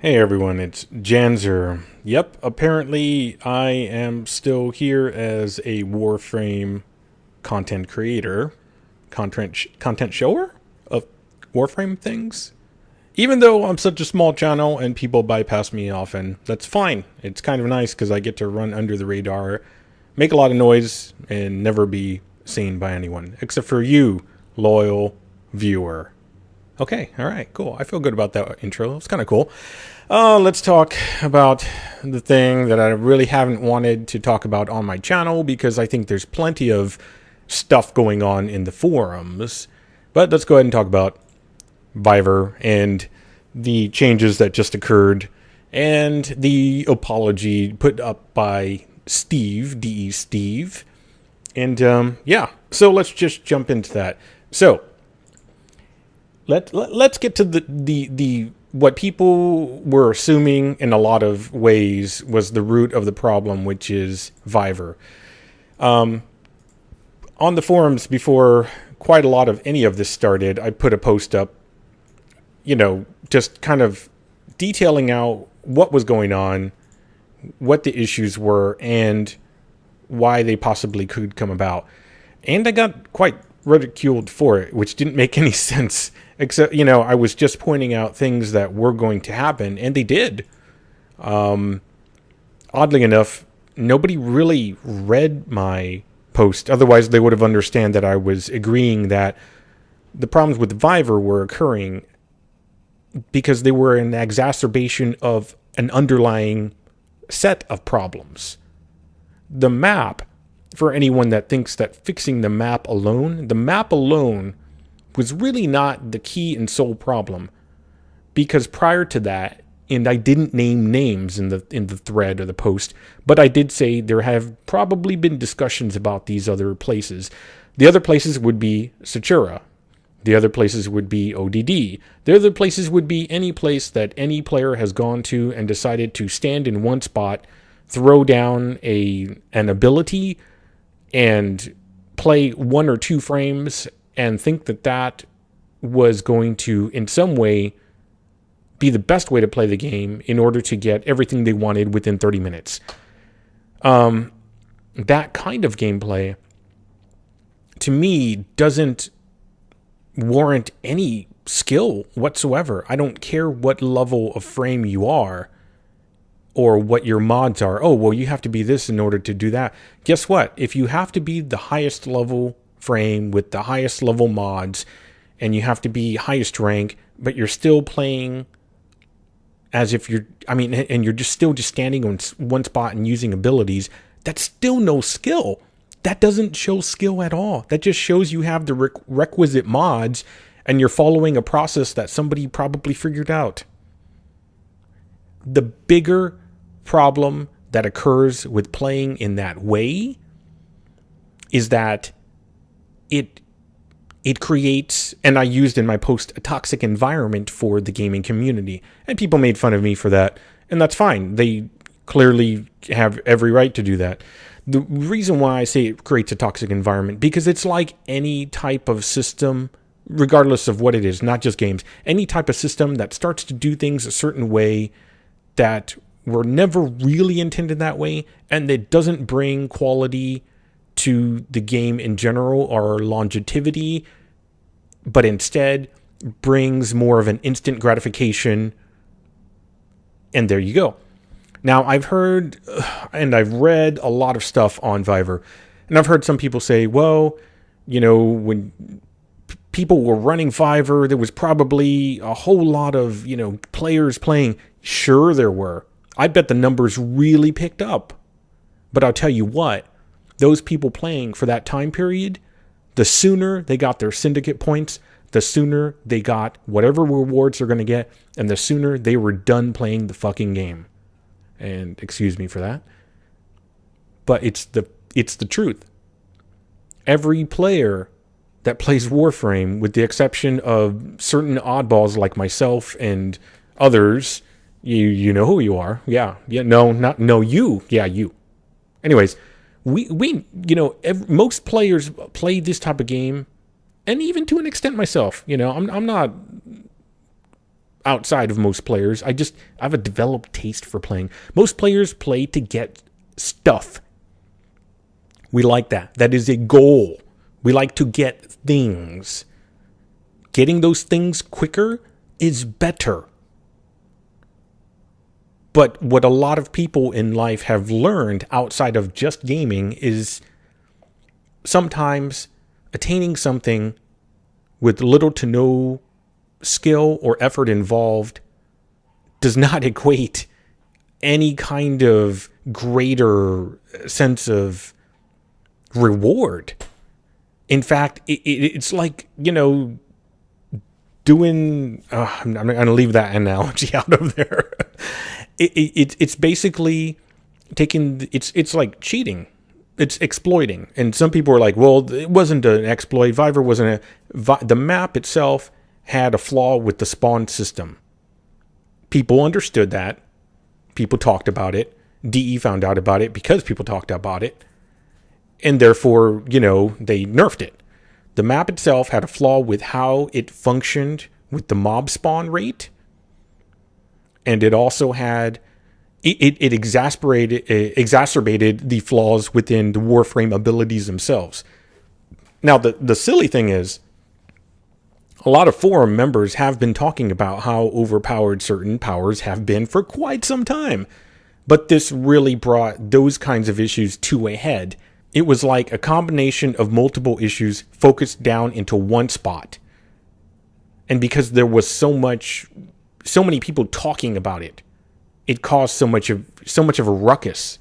Hey everyone, it's Janzer. Yep, apparently I am still here as a Warframe content creator, content shower of Warframe things. Even though I'm such a small channel and people bypass me often, that's fine. It's kind of nice because I get to run under the radar, make a lot of noise, and never be seen by anyone, except for you, loyal viewer. Okay, all right, cool. I feel good about that intro. It's kind of cool. Let's talk about the thing that I really haven't wanted to talk about on my channel because I think there's plenty of stuff going on in the forums. But let's go ahead and talk about Viver and the changes that just occurred and the apology put up by Steve, DE Steve. And yeah, so let's just jump into that. So let's get to the what people were assuming in a lot of ways was the root of the problem, which is Viver. On the forums before quite a lot of any of this started, I put a post up, just kind of detailing out what was going on, what the issues were, and why they possibly could come about. And I got quite ridiculed for it, which didn't make any sense. Except, I was just pointing out things that were going to happen, and they did. Oddly enough, nobody really read my post. Otherwise, they would have understood that I was agreeing that the problems with Viver were occurring because they were an exacerbation of an underlying set of problems. The map, for anyone that thinks that fixing the map alone was really not the key and sole problem, because prior to that, and I didn't name names in the thread or the post, but I did say there have probably been discussions about these other places. The other places would be Satura. The other places would be ODD. The other places would be any place that any player has gone to and decided to stand in one spot, throw down an ability, and play 1 or 2 frames and think that was going to, in some way, be the best way to play the game in order to get everything they wanted within 30 minutes. That kind of gameplay, to me, doesn't warrant any skill whatsoever. I don't care what level of frame you are or what your mods are. Oh, well, you have to be this in order to do that. Guess what? If you have to be the highest level frame with the highest level mods, and you have to be highest rank, but you're still playing as if and you're just standing on one spot and using abilities, that's still no skill. That doesn't show skill at all. That just shows you have the requisite mods and you're following a process that somebody probably figured out. The bigger problem that occurs with playing in that way is that it creates, and I used in my post, a toxic environment for the gaming community. And people made fun of me for that, and that's fine. They clearly have every right to do that. The reason why I say it creates a toxic environment, because it's like any type of system, regardless of what it is, not just games, any type of system that starts to do things a certain way that were never really intended that way, and it doesn't bring quality to the game in general or longevity, but instead brings more of an instant gratification. And there you go. Now, I've heard and I've read a lot of stuff on Viver, and I've heard some people say, well, when people were running Viver, there was probably a whole lot of, players playing. Sure, there were. I bet the numbers really picked up. But I'll tell you what, those people playing for that time period, the sooner they got their syndicate points, the sooner they got whatever rewards they're going to get, and the sooner they were done playing the fucking game. And excuse me for that, but it's the truth. Every player that plays Warframe, with the exception of certain oddballs like myself and others, you know who you are. Yeah, you. Anyways, most players play this type of game, and even to an extent myself. I'm not outside of most players. I have a developed taste for playing. Most players play to get stuff. We like that. That is a goal. We like to get things. Getting those things quicker is better. But what a lot of people in life have learned outside of just gaming is sometimes attaining something with little to no skill or effort involved does not equate any kind of greater sense of reward. In fact, it's like, doing... I'm going to leave that analogy out of there. It's basically taking... It's like cheating. It's exploiting. And some people are like, well, it wasn't an exploit. Viver wasn't the map itself had a flaw with the spawn system. People understood that. People talked about it. DE found out about it because people talked about it. And therefore, they nerfed it. The map itself had a flaw with how it functioned with the mob spawn rate. And it also had... It exacerbated the flaws within the Warframe abilities themselves. Now, the silly thing is, a lot of forum members have been talking about how overpowered certain powers have been for quite some time. But this really brought those kinds of issues to a head. It was like a combination of multiple issues focused down into one spot. And because there was so many people talking about it, it caused so much of a ruckus.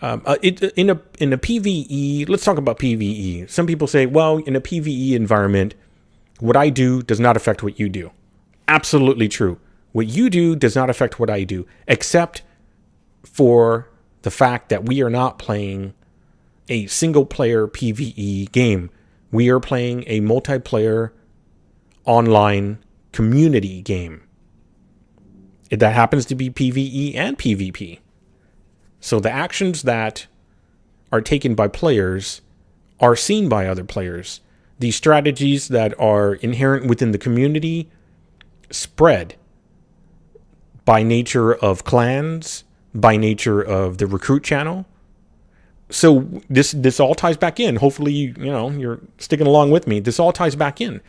In a PvE, let's talk about PvE. Some people say, well, in a PvE environment, what I do does not affect what you do. Absolutely true. What you do does not affect what I do, except for the fact that we are not playing a single-player PvE game. We are playing a multiplayer online community game. That happens to be PvE and PvP. So the actions that are taken by players are seen by other players. The strategies that are inherent within the community spread by nature of clans, by nature of the recruit channel. So this all ties back in. Hopefully, you're sticking along with me. This all ties back in.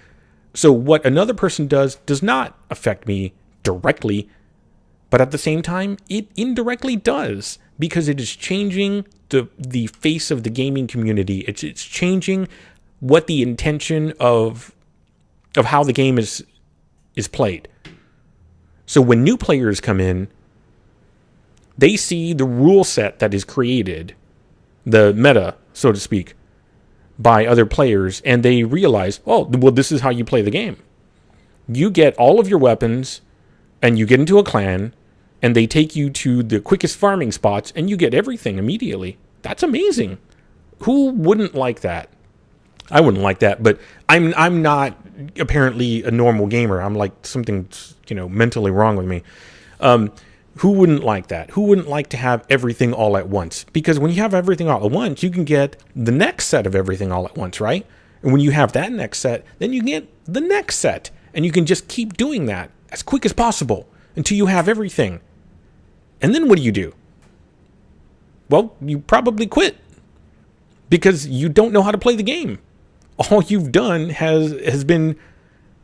So what another person does not affect me directly, but at the same time, it indirectly does, because it is changing the face of the gaming community. It's changing what the intention of how the game is played. So when new players come in, they see the rule set that is created, the meta, so to speak, by other players, and they realize, oh, well, this is how you play the game. You get all of your weapons, and you get into a clan, and they take you to the quickest farming spots, and you get everything immediately. That's amazing. Who wouldn't like that? I wouldn't like that, but I'm not apparently a normal gamer. I'm like something, mentally wrong with me. Who wouldn't like that? Who wouldn't like to have everything all at once? Because when you have everything all at once, you can get the next set of everything all at once, right? And when you have that next set, then you get the next set. And you can just keep doing that as quick as possible until you have everything. And then what do? Well, you probably quit because you don't know how to play the game. All you've done has been,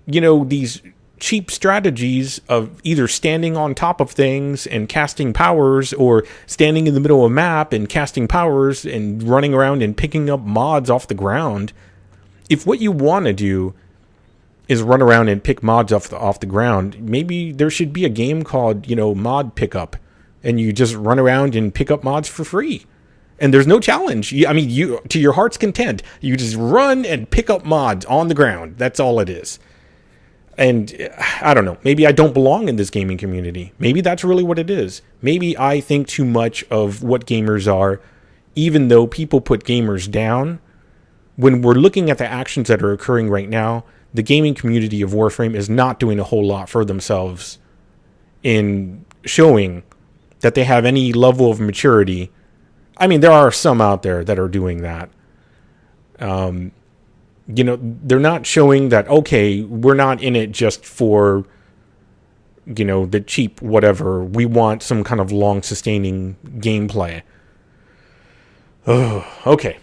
these cheap strategies of either standing on top of things and casting powers, or standing in the middle of a map and casting powers and running around and picking up mods off the ground. If what you want to do is run around and pick mods off the ground, maybe there should be a game called, mod pickup, and you just run around and pick up mods for free. And there's no challenge. You to your heart's content, you just run and pick up mods on the ground. That's all it is. And I don't know, maybe I don't belong in this gaming community. Maybe that's really what it is. Maybe I think too much of what gamers are, even though people put gamers down. When we're looking at the actions that are occurring right now, the gaming community of Warframe is not doing a whole lot for themselves in showing that they have any level of maturity. I mean, there are some out there that are doing that. They're not showing that, okay, we're not in it just for, the cheap whatever. We want some kind of long-sustaining gameplay. Oh, okay.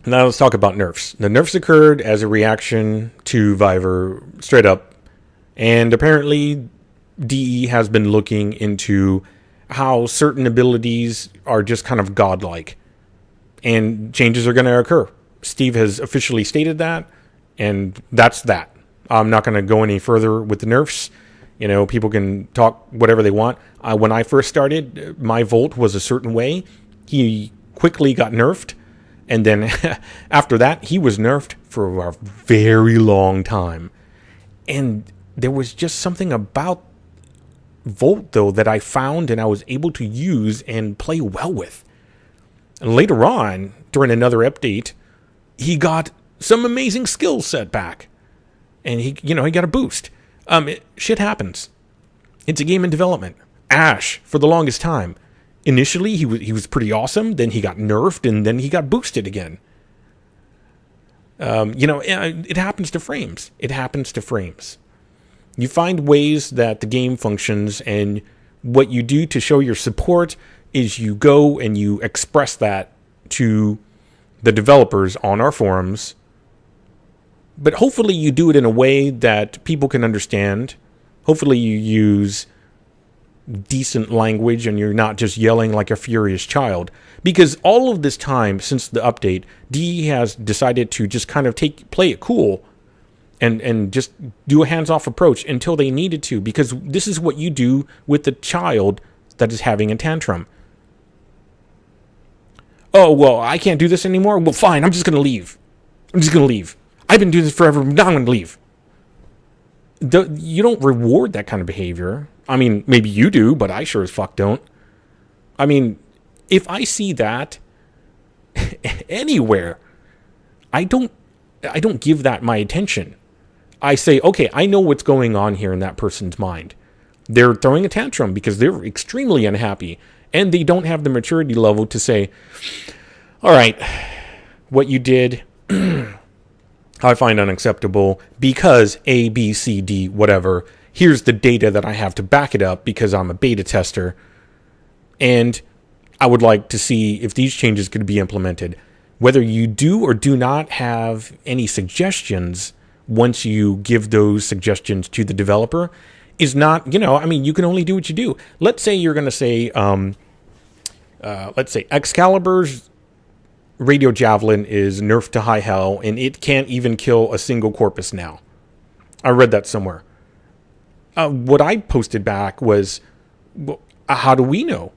Now let's talk about nerfs. The nerfs occurred as a reaction to Viver, straight up. And apparently, DE has been looking into how certain abilities are just kind of godlike. And changes are going to occur. Steve has officially stated that, and that's that. I'm not going to go any further with the nerfs. People can talk whatever they want. When I first started, my Volt was a certain way. He quickly got nerfed. And then after that, he was nerfed for a very long time. And there was just something about Volt, though, that I found and I was able to use and play well with. And later on, during another update, he got some amazing skills set back. And he got a boost. Shit happens. It's a game in development. Ash, for the longest time. Initially, he was pretty awesome. Then he got nerfed, and then he got boosted again. It happens to frames. It happens to frames. You find ways that the game functions, and what you do to show your support is you go and you express that to the developers on our forums. But hopefully you do it in a way that people can understand. Hopefully you use decent language and you're not just yelling like a furious child. Because all of this time since the update, DE has decided to just kind of play it cool and just do a hands-off approach until they needed to. Because this is what you do with the child that is having a tantrum. Oh, well, I can't do this anymore? Well, fine, I'm just going to leave. I've been doing this forever, now I'm going to leave. You don't reward that kind of behavior. I mean, maybe you do, but I sure as fuck don't. I mean, if I see that anywhere, I don't give that my attention. I say, okay, I know what's going on here in that person's mind. They're throwing a tantrum because they're extremely unhappy, and they don't have the maturity level to say, all right, what you did, I find unacceptable because A, B, C, D, whatever. Here's the data that I have to back it up because I'm a beta tester. And I would like to see if these changes could be implemented. Whether you do or do not have any suggestions once you give those suggestions to the developer is not, you can only do what you do. Let's say you're going to say, let's say Excalibur's radio javelin is nerfed to high hell and it can't even kill a single corpus now. I read that somewhere. What I posted back was, well, how do we know?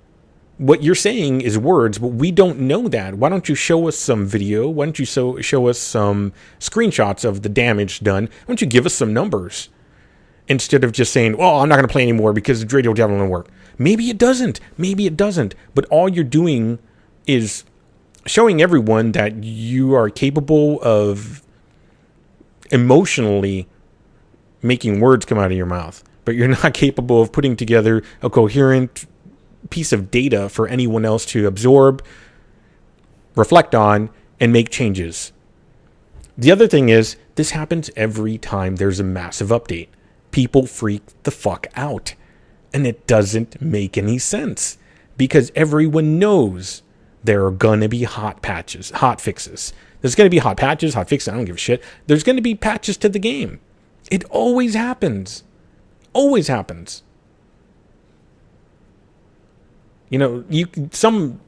What you're saying is words, but we don't know that. Why don't you show us some video? Why don't you show us some screenshots of the damage done? Why don't you give us some numbers? Instead of just saying, well, I'm not going to play anymore because the radio javelin won't work. Maybe it doesn't. But all you're doing is showing everyone that you are capable of emotionally making words come out of your mouth, but you're not capable of putting together a coherent piece of data for anyone else to absorb, reflect on, and make changes. The other thing is, this happens every time there's a massive update. People freak the fuck out. And it doesn't make any sense. Because everyone knows there are going to be hot fixes. There's going to be hot patches, hot fixes, I don't give a shit. There's going to be patches to the game. It always happens. Always happens. Some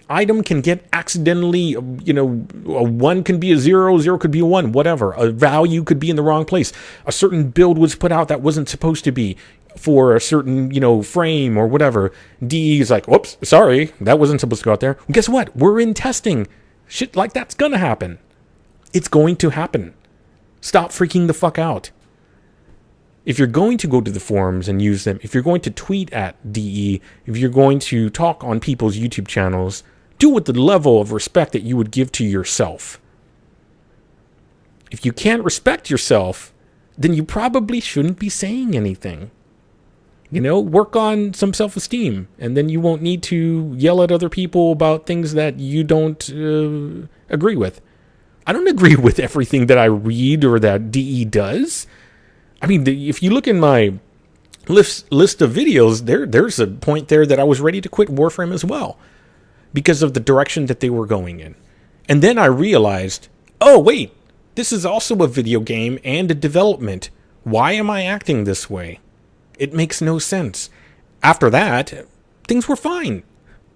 item can get accidentally, a 1 can be a 0, 0 could be a 1, whatever. A value could be in the wrong place. A certain build was put out that wasn't supposed to be for a certain, frame or whatever. DE is like, whoops, sorry, that wasn't supposed to go out there. Well, guess what? We're in testing. Shit like that's gonna happen. It's going to happen. Stop freaking the fuck out. If you're going to go to the forums and use them, if you're going to tweet at DE, if you're going to talk on people's YouTube channels, do it with the level of respect that you would give to yourself. If you can't respect yourself, then you probably shouldn't be saying anything. Work on some self-esteem, and then you won't need to yell at other people about things that you don't agree with. I don't agree with everything that I read or that DE does. I mean, if you look in my list of videos, there's a point there that I was ready to quit Warframe as well because of the direction that they were going in. And then I realized, oh, wait, this is also a video game and a development. Why am I acting this way? It makes no sense. After that, things were fine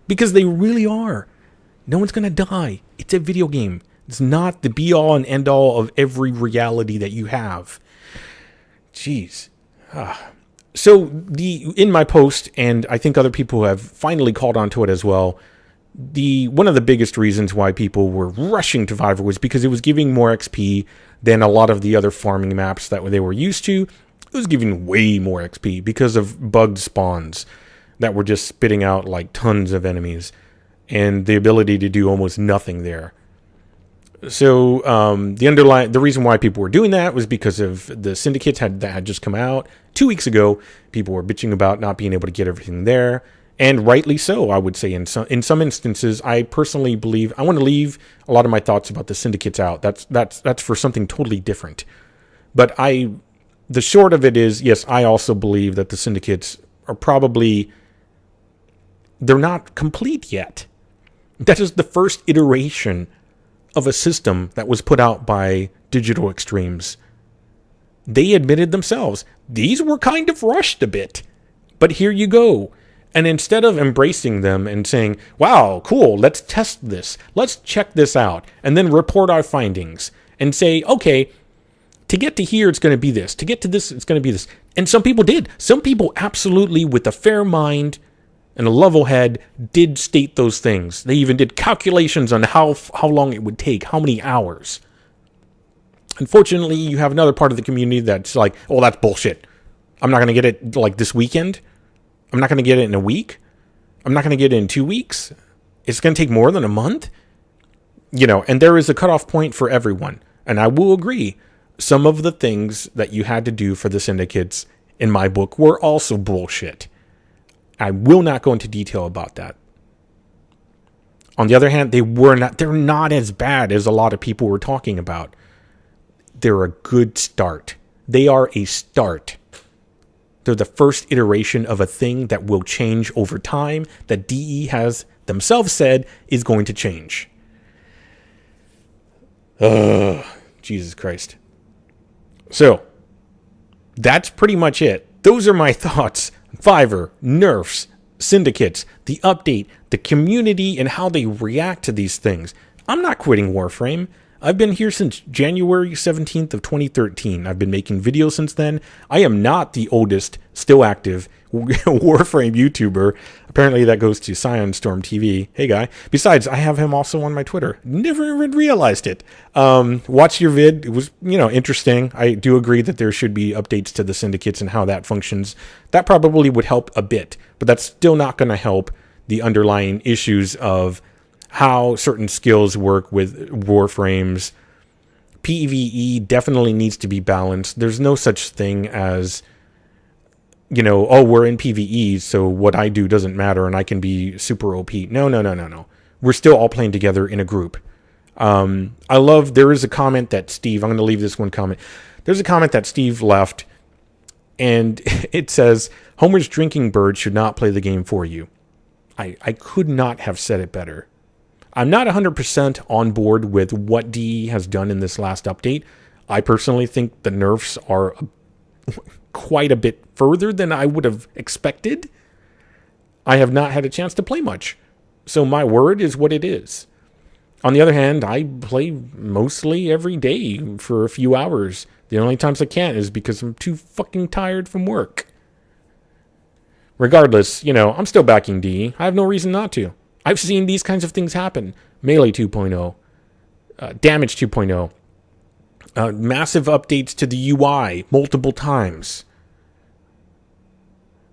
because they really are. No one's going to die. It's a video game. It's not the be-all and end-all of every reality that you have. Jeez. So in my post, and I think other people have finally called onto it as well, one of the biggest reasons why people were rushing to Viver was because it was giving more XP than a lot of the other farming maps that they were used to. It was giving way more XP because of bugged spawns that were just spitting out like tons of enemies and the ability to do almost nothing there. So the reason why people were doing that was because of the syndicates that had just come out 2 weeks ago. People were bitching about not being able to get everything there, and rightly so. I would say in some instances, I personally believe I want to leave a lot of my thoughts about the syndicates out. That's for something totally different. But the short of it is, yes, I also believe that the syndicates are they're not complete yet. That is the first iteration of a system that was put out by Digital Extremes. They admitted themselves, these were kind of rushed a bit, but here you go. And instead of embracing them and saying, wow, cool, let's test this, let's check this out, and then report our findings and say, okay, to get to here, it's going to be this. To get to this, it's going to be this. And some people did. Some people absolutely, with a fair mind and a level head, did state those things. They even did calculations on how long it would take, how many hours. Unfortunately, you have another part of the community that's like, oh, that's bullshit. I'm not going to get it like this weekend. I'm not going to get it in a week. I'm not going to get it in 2 weeks. It's going to take more than a month. And there is a cutoff point for everyone. And I will agree, some of the things that you had to do for the syndicates in my book were also bullshit. I will not go into detail about that. On the other hand, they're not as bad as a lot of people were talking about. They're a good start. They are a start. They're the first iteration of a thing that will change over time, that DE has themselves said is going to change. Jesus Christ. So, that's pretty much it. Those are my thoughts. Viver, nerfs, syndicates, the update, the community, and how they react to these things. I'm not quitting Warframe. I've been here since January 17th of 2013. I've been making videos since then. I am not the oldest, still active Warframe YouTuber. Apparently that goes to Storm TV. Hey, guy. Besides, I have him also on my Twitter. Never even realized it. Watch your vid. It was, interesting. I do agree that there should be updates to the syndicates and how that functions. That probably would help a bit, but that's still not going to help the underlying issues of how certain skills work with Warframes. PvE definitely needs to be balanced. There's no such thing as, we're in PvE, so what I do doesn't matter and I can be super OP. No. We're still all playing together in a group. There is a comment that Steve, I'm going to leave this one comment. There's a comment that Steve left, and it says, Homer's drinking bird should not play the game for you. I could not have said it better. I'm not 100% on board with what DE has done in this last update. I personally think the nerfs are quite a bit further than I would have expected. I have not had a chance to play much, so my word is what it is. On the other hand, I play mostly every day for a few hours. The only times I can't is because I'm too fucking tired from work. Regardless, I'm still backing DE. I have no reason not to. I've seen these kinds of things happen. Melee 2.0, Damage 2.0, massive updates to the UI multiple times.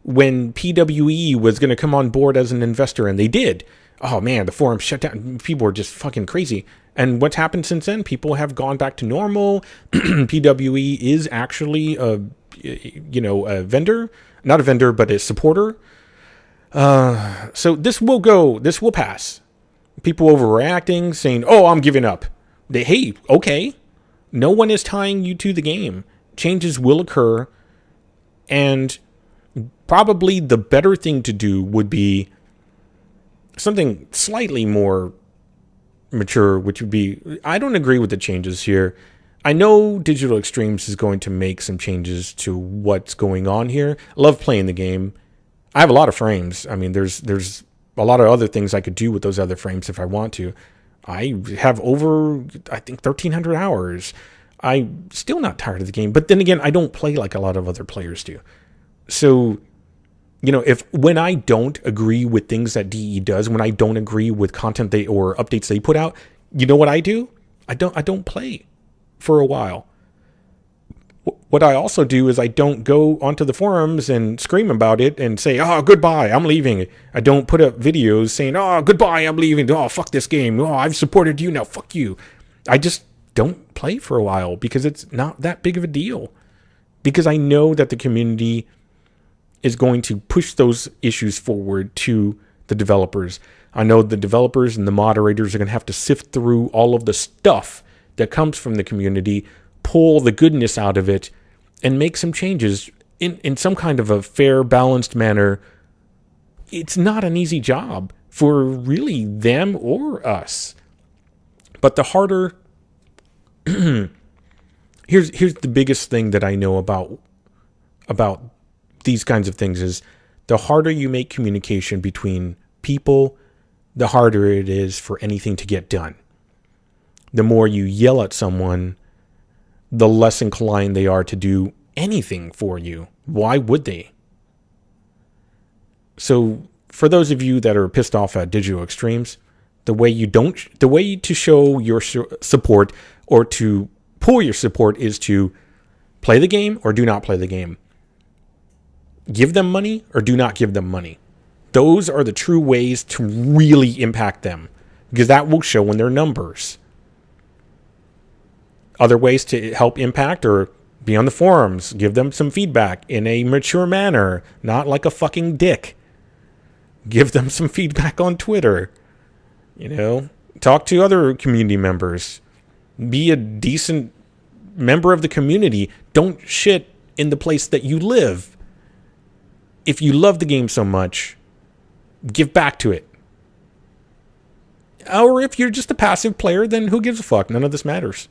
When PWE was going to come on board as an investor, and they did. Oh man, the forum shut down. People were just fucking crazy. And what's happened since then? People have gone back to normal. PWE is actually a vendor. Not a vendor, but a supporter. So this will pass. People overreacting, saying, oh, I'm giving up. Hey, okay, no one is tying you to the game. Changes will occur, and probably the better thing to do would be something slightly more mature, which would be, I don't agree with the changes here. I know Digital Extremes is going to make some changes to what's going on here. I love playing the game. I have a lot of frames. I mean, there's a lot of other things I could do with those other frames if I want to. I have over, I think, 1,300 hours. I'm still not tired of the game. But then again, I don't play like a lot of other players do. So, if when I don't agree with things that DE does, when I don't agree with content or updates they put out, you know what I do? I don't play for a while. What I also do is I don't go onto the forums and scream about it and say, oh, goodbye, I'm leaving. I don't put up videos saying, oh, goodbye, I'm leaving. Oh, fuck this game. Oh, I've supported you now. Fuck you. I just don't play for a while because it's not that big of a deal. Because I know that the community is going to push those issues forward to the developers. I know the developers and the moderators are going to have to sift through all of the stuff that comes from the community, pull the goodness out of it, and make some changes in some kind of a fair, balanced manner. It's not an easy job for really them or us. But the harder... here's the biggest thing that I know about these kinds of things is the harder you make communication between people, the harder it is for anything to get done. The more you yell at someone, the less inclined they are to do anything for you. Why would they? So for those of you that are pissed off at Digital Extremes, the way to show your support or to pull your support is to play the game or do not play the game. Give them money or do not give them money. Those are the true ways to really impact them, because that will show in their numbers. Other ways to help impact or be on the forums, give them some feedback in a mature manner, not like a fucking dick. Give them some feedback on Twitter. Talk to other community members. Be a decent member of the community. Don't shit in the place that you live. If you love the game so much, give back to it. Or if you're just a passive player, then who gives a fuck? None of this matters.